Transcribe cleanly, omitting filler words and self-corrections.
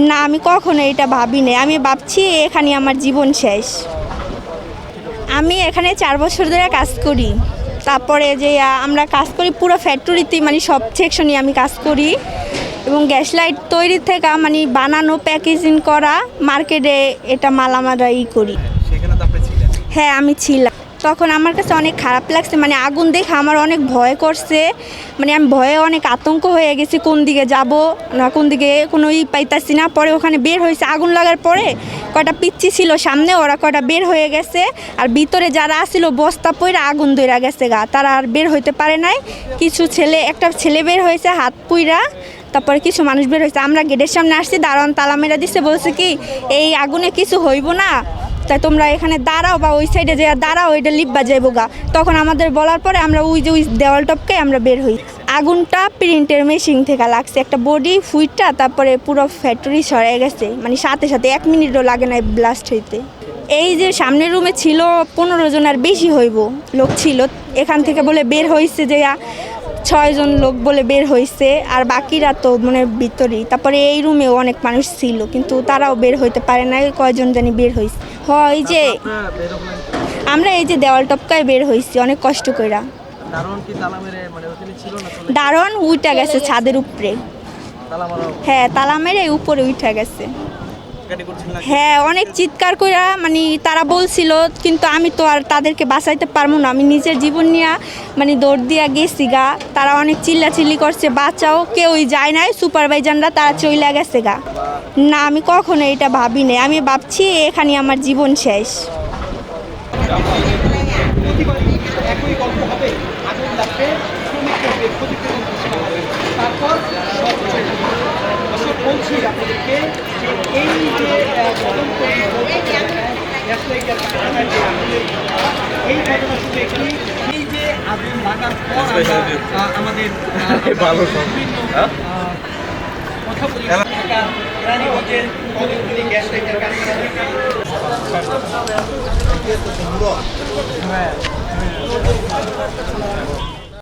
না, আমি কখনো এটা ভাবিনি। আমি ভাবছি এখানে আমার জীবন শেষ। আমি এখানে 4 বছর ধরে কাজ করি। তারপরে যে আমরা কাজ করি পুরো ফ্যাক্টরিতে, মানে সব সেকশনে আমি কাজ করি। এবং গ্যাস লাইট তৈরি থেকে মানে বানানো, প্যাকেজিং করা, মার্কেটে এটা মাল আমরা করি। হ্যাঁ, আমি ছিলাম। তখন আমার কাছে অনেক খারাপ লাগছে, মানে আগুন দেখে আমার অনেক ভয় করছে। মানে আমি ভয়ে অনেক আতঙ্ক হয়ে গেছি, কোন দিকে যাব না কোন দিকে কোনো পাইতাছি না। পরে ওখানে বের হয়েছে, আগুন লাগার পরে কয়টা পিচ্ছি ছিল সামনে, ওরা কয়টা বের হয়ে গেছে। আর ভিতরে যারা আসছিল বস্তা পইরা আগুন ধরে গেছে গা, তারা আর বের হইতে পারে নাই। একটা ছেলে বের হয়েছে হাত পুইরা, তারপরে কিছু মানুষ বের হয়েছে। আমরা গেটের সামনে আসছি, দারোয়ান তালা মেরা দিচ্ছে, বলছে কি এই আগুনে কিছু হইব না, তাই তোমরা এখানে দাঁড়াও বা ওই সাইডে যে দাঁড়াও, ওইটা লিপবা যাইব গা। তখন আমাদের বলার পরে আমরা ওই দেওয়াল টপকে আমরা বের হই। আগুনটা প্রিন্টের মেশিন থেকে লাগছে, একটা বডি ফুইটটা তারপরে পুরো ফ্যাক্টরি সরে গেছে, মানে সাথে সাথে 1 মিনিটও লাগে না ব্লাস্ট হইতে। এই যে সামনের রুমে ছিল 15 জন আর বেশি হইব লোক ছিল। এখান থেকে বলে বের হয়েছে যে 6 জন লোক বলে বের হয়েছে, আর বাকিরা তো মানে ভিতরেই। তারপরে এই রুমেও অনেক মানুষ ছিল, কিন্তু তারাও বের হইতে পারে না, কয়জন জানি বের হয়েছে। হয় যে আমরা এই যে দেওয়াল টপকায় বের হয়েছি অনেক কষ্ট কইরা। দারোয়ান উইঠা গেছে ছাদের উপরে। হ্যাঁ, তালা মেরে উপরে উঠা গেছে। হ্যাঁ, অনেক চিৎকার কইরা মানে তারা বলছিল, কিন্তু আমি তো আর তাদেরকে বাঁচাইতে পারবো না। আমি নিজের জীবন নিয়ে মানে দৌড় দিয়া গেছি গা। তারা অনেক চিল্লাচিল্লি করছে, বাঁচাও, কেউই যায় নাই। সুপারভাইজাররা তারা চইলা গেছে গা। না, আমি কখনো এটা ভাবিনি। আমি ভাবছি এখানে আমার জীবন শেষ। আমাদের রানীগঞ্জের কতগুলি গ্যাস লাইটের কারখানা